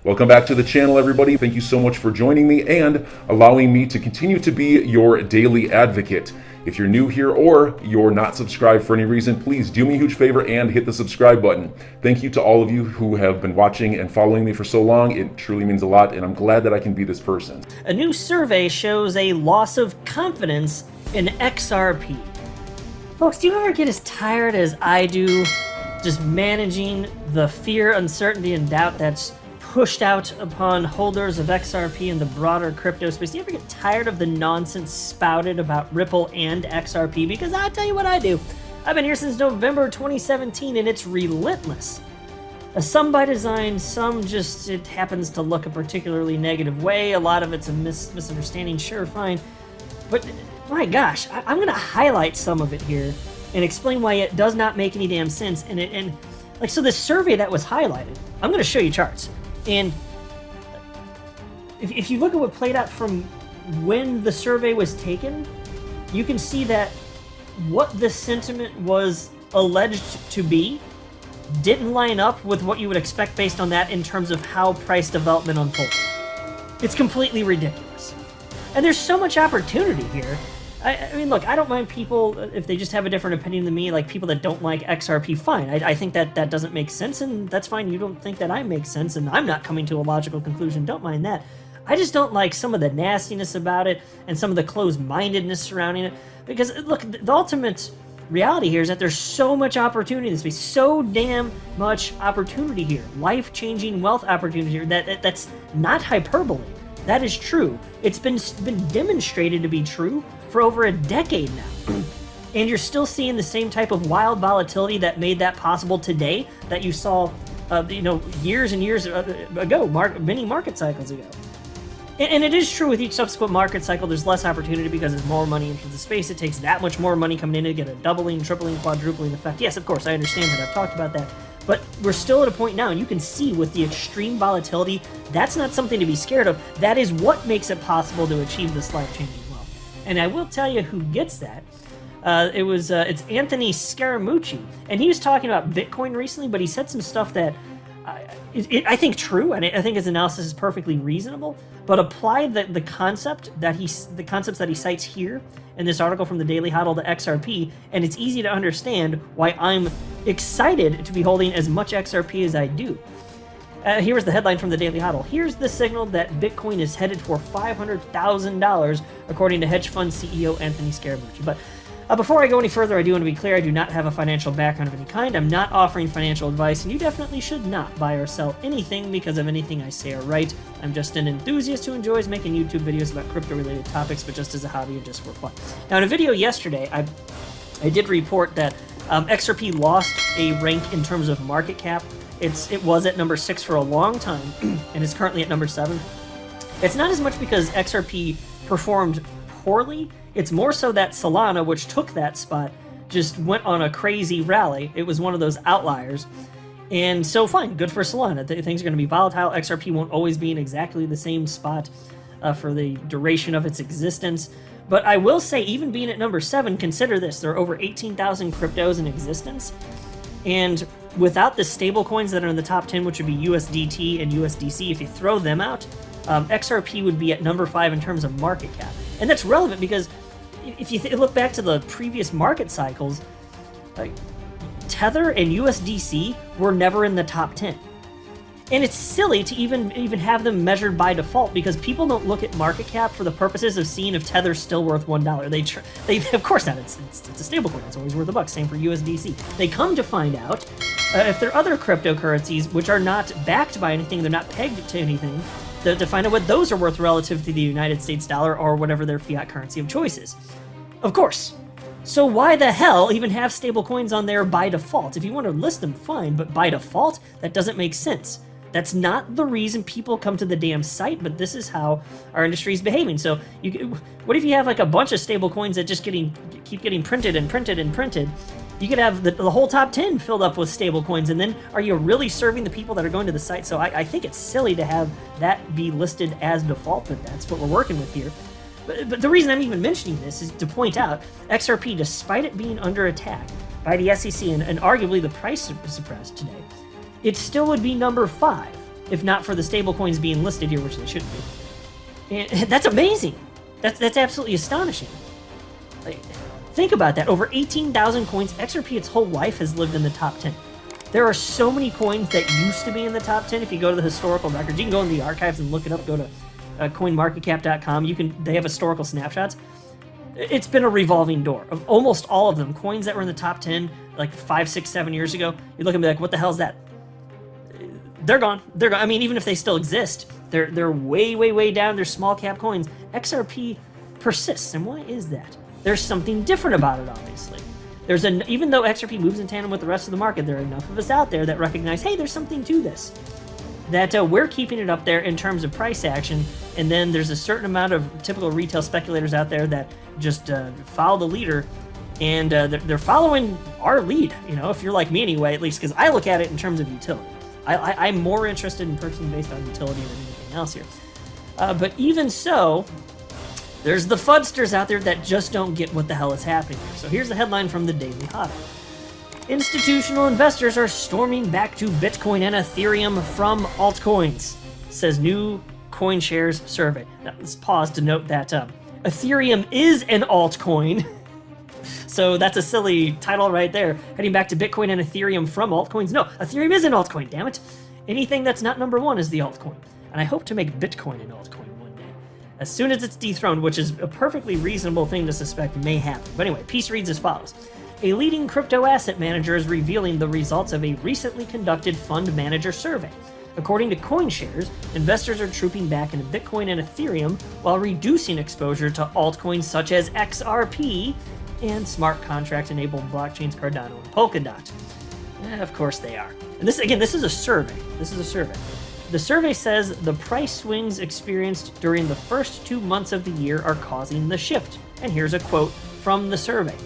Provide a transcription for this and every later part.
Welcome back to the channel, everybody. Thank you so much for joining me and allowing me to continue to be your daily advocate. If you're new here or you're not subscribed for any reason, please do me a huge favor and hit the subscribe button. Thank you to all of you who have been watching and following me for so long. It truly means a lot, and I'm glad that I can be this person. A new survey shows a loss of confidence in XRP. Folks, do you ever get as tired as I do just managing the fear, uncertainty, and doubt that's pushed out upon holders of XRP in the broader crypto space? Do you ever get tired of the nonsense spouted about Ripple and XRP? Because I'll tell you what I do. I've been here since November 2017, and it's relentless. Some by design, some just it happens to look a particularly negative way. A lot of it's a misunderstanding, sure, fine. But my gosh, I'm going to highlight some of it here and explain why it does not make any damn sense. So this survey that was highlighted, I'm going to show you charts. And if you look at what played out from when the survey was taken, you can see that what the sentiment was alleged to be didn't line up with what you would expect based on that in terms of how price development unfolded. It's completely ridiculous. And there's so much opportunity here. I mean, look, I don't mind people if they just have a different opinion than me, like people that don't like XRP, fine. I think that doesn't make sense, and that's fine. You don't think that I make sense, and I'm not coming to a logical conclusion. Don't mind that. I just don't like some of the nastiness about it and some of the closed-mindedness surrounding it. Because, look, the ultimate reality here is that there's so much opportunity in this space, so damn much opportunity here. Life-changing wealth opportunity here. That's not hyperbole. That is true. It's been demonstrated to be true for over a decade now. And you're still seeing the same type of wild volatility that made that possible today that you saw years and years ago, many market cycles ago. And it is true with each subsequent market cycle, there's less opportunity because there's more money into the space. It takes that much more money coming in to get a doubling, tripling, quadrupling effect. Yes, of course, I understand that. I've talked about that. But we're still at a point now, and you can see with the extreme volatility, that's not something to be scared of. That is what makes it possible to achieve this life-changing wealth. And I will tell you who gets that. It's Anthony Scaramucci, and he was talking about Bitcoin recently, but he said some stuff that I think true, and I think his analysis is perfectly reasonable. But apply the concepts that he cites here in this article from the Daily Hodl to XRP, and it's easy to understand why I'm excited to be holding as much XRP as I do. Here was the headline from the Daily Hodl. Here's the signal that Bitcoin is headed for $500,000, according to hedge fund CEO Anthony Scaramucci. But before I go any further, I do want to be clear, I do not have a financial background of any kind. I'm not offering financial advice, and you definitely should not buy or sell anything because of anything I say or write. I'm just an enthusiast who enjoys making YouTube videos about crypto-related topics, but just as a hobby and just for fun. Now, in a video yesterday, I did report that XRP lost a rank in terms of market cap. It was at number 6 for a long time, and is currently at number 7. It's not as much because XRP performed poorly. It's more so that Solana, which took that spot, just went on a crazy rally. It was one of those outliers. And so fine, good for Solana. Things are going to be volatile. XRP won't always be in exactly the same spot for the duration of its existence. But I will say, even being at number 7, consider this. There are over 18,000 cryptos in existence. And without the stable coins that are in the top 10, which would be USDT and USDC, if you throw them out, XRP would be at number 5 in terms of market cap. And that's relevant because if you look back to the previous market cycles, Tether and USDC were never in the top 10. And it's silly to even have them measured by default because people don't look at market cap for the purposes of seeing if Tether's still worth $1. They of course not. It's a stablecoin. It's always worth $1. Same for USDC. They come to find out if there are other cryptocurrencies which are not backed by anything, they're not pegged to anything, to find out what those are worth relative to the United States dollar or whatever their fiat currency of choice is. Of course. So why the hell even have stablecoins on there by default? If you want to list them, fine, but by default, that doesn't make sense. That's not the reason people come to the damn site, but this is how our industry is behaving. So, what if you have like a bunch of stable coins that just keep getting printed and printed and printed? You could have the whole top 10 filled up with stable coins, and then are you really serving the people that are going to the site? So I think it's silly to have that be listed as default, but that's what we're working with here. But the reason I'm even mentioning this is to point out XRP, despite it being under attack by the SEC and arguably the price suppressed today, it still would be number 5 if not for the stable coins being listed here, which they shouldn't be. And that's amazing. That's absolutely astonishing. Like, think about that. Over 18,000 coins. XRP its whole life has lived in the top 10. There are so many coins that used to be in the top 10. If you go to the historical records, you can go in the archives and look it up. Go to coinmarketcap.com. They have historical snapshots. It's been a revolving door of almost all of them. Coins that were in the top 10 like 5, 6, 7 years ago, you look and be like, what the hell is that? They're gone. They're gone. I mean, even if they still exist, they're way, way, way down. They're small cap coins. XRP persists. And why is that? There's something different about it, obviously. Even though XRP moves in tandem with the rest of the market, there are enough of us out there that recognize, hey, there's something to this. That we're keeping it up there in terms of price action, and then there's a certain amount of typical retail speculators out there that just follow the leader, and they're following our lead, if you're like me anyway, at least, because I look at it in terms of utility. I'm more interested in purchasing based on utility than anything else here. But even so, there's the fudsters out there that just don't get what the hell is happening here. So here's the headline from the Daily Hodl. Institutional investors are storming back to Bitcoin and Ethereum from altcoins, says new CoinShares survey. Now, let's pause to note that Ethereum is an altcoin. So that's a silly title right there. Heading back to Bitcoin and Ethereum from altcoins. No, Ethereum is an altcoin, damn it. Anything that's not number one is the altcoin. And I hope to make Bitcoin an altcoin one day. As soon as it's dethroned, which is a perfectly reasonable thing to suspect may happen. But anyway, piece reads as follows. A leading crypto asset manager is revealing the results of a recently conducted fund manager survey. According to CoinShares, investors are trooping back into Bitcoin and Ethereum while reducing exposure to altcoins such as XRP and smart contract-enabled blockchains Cardano and Polkadot. Of course they are. And this is a survey. The survey says the price swings experienced during the first 2 months of the year are causing the shift. And here's a quote from the survey.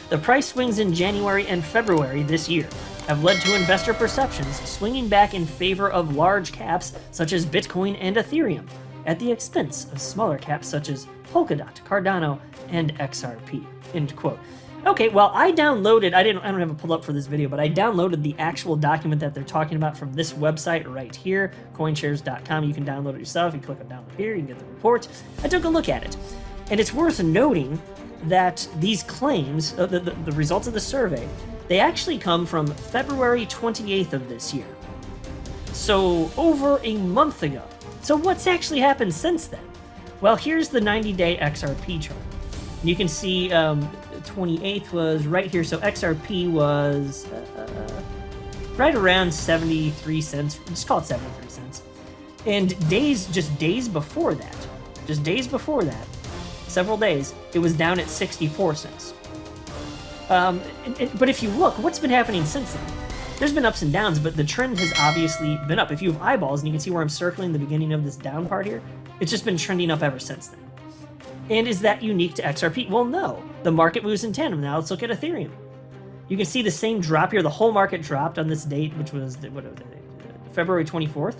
The price swings in January and February this year have led to investor perceptions swinging back in favor of large caps such as Bitcoin and Ethereum, at the expense of smaller caps such as Polkadot, Cardano, and XRP. End quote. Okay, well, I don't have it pulled up for this video, but I downloaded the actual document that they're talking about from this website right here, coinshares.com. You can download it yourself. You click on download here, you can get the report. I took a look at it, and it's worth noting that these claims, the results of the survey, they actually come from February 28th of this year. So over a month ago. So what's actually happened since then? Well, here's the 90-day XRP chart. You can see 28th was right here. So XRP was right around 73 cents. Just call it 73 cents. And just days before that, several days, it was down at 64 cents. But if you look, what's been happening since then? There's been ups and downs, but the trend has obviously been up. If you have eyeballs, and you can see where I'm circling the beginning of this down part here, it's just been trending up ever since then. And is that unique to XRP? Well, no. The market moves in tandem. Now let's look at Ethereum. You can see the same drop here. The whole market dropped on this date, which was February 24th.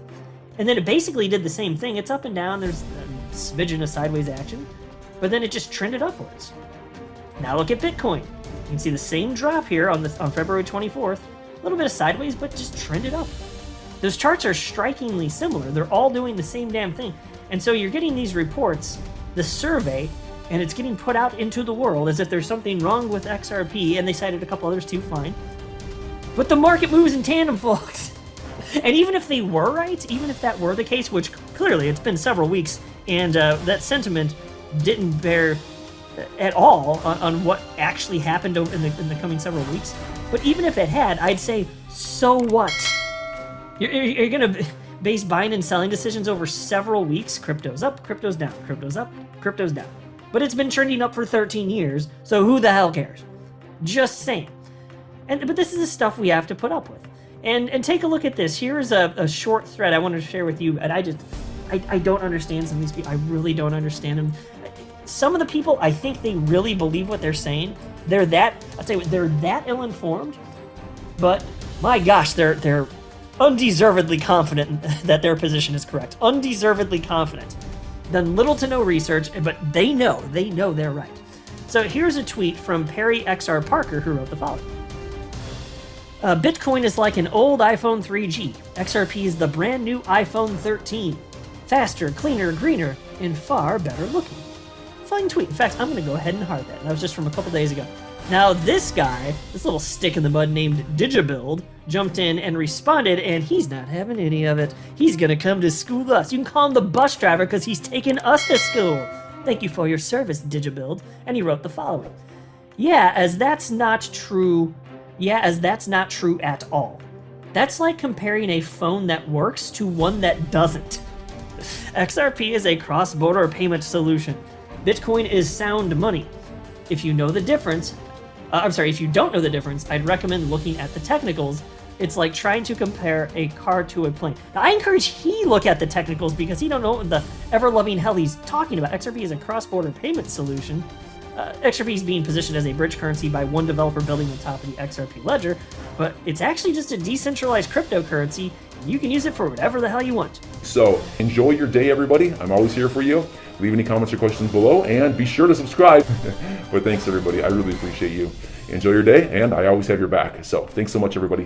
And then it basically did the same thing. It's up and down. There's a smidgen of sideways action. But then it just trended upwards. Now look at Bitcoin. You can see the same drop here on February 24th. A little bit of sideways, but just trended up. Those charts are strikingly similar. They're all doing the same damn thing. And so you're getting these reports, the survey, and it's getting put out into the world as if there's something wrong with XRP, and they cited a couple others too, fine. But the market moves in tandem, folks. And even if they were right, even if that were the case, which clearly it's been several weeks, and that sentiment didn't bear at all on what actually happened in the coming several weeks. But even if it had, I'd say, so what? You're going to base buying and selling decisions over several weeks. Crypto's up, crypto's down, crypto's up, crypto's down. But it's been trending up for 13 years, so who the hell cares? Just saying. But this is the stuff we have to put up with. And take a look at this. Here's a short thread I wanted to share with you, and I don't understand some of these people. I really don't understand them. Some of the people, I think they really believe what they're saying. They're that ill-informed, but my gosh, they're undeservedly confident that their position is correct. Undeservedly confident. Done little to no research, but they know they're right. So here's a tweet from Perry XR Parker, who wrote the following. Bitcoin is like an old iPhone 3G. XRP is the brand new iPhone 13. Faster, cleaner, greener, and far better looking. Fine tweet. In fact, I'm going to go ahead and heart that. That was just from a couple days ago. Now, this guy, this little stick in the mud named Digibuild, jumped in and responded, and he's not having any of it. He's going to come to school us. You can call him the bus driver because he's taking us to school. Thank you for your service, Digibuild. And he wrote the following. Yeah, as that's not true at all. That's like comparing a phone that works to one that doesn't. XRP is a cross-border payment solution. Bitcoin is sound money. If you know the difference, if you don't know the difference, I'd recommend looking at the technicals. It's like trying to compare a car to a plane. Now, I encourage he look at the technicals because he don't know what the ever-loving hell he's talking about. XRP is a cross-border payment solution. XRP is being positioned as a bridge currency by one developer building on top of the XRP ledger, but it's actually just a decentralized cryptocurrency. You can use it for whatever the hell you want. So enjoy your day, everybody. I'm always here for you. Leave any comments or questions below, and be sure to subscribe. But thanks, everybody. I really appreciate you. Enjoy your day, and I always have your back. So thanks so much, everybody.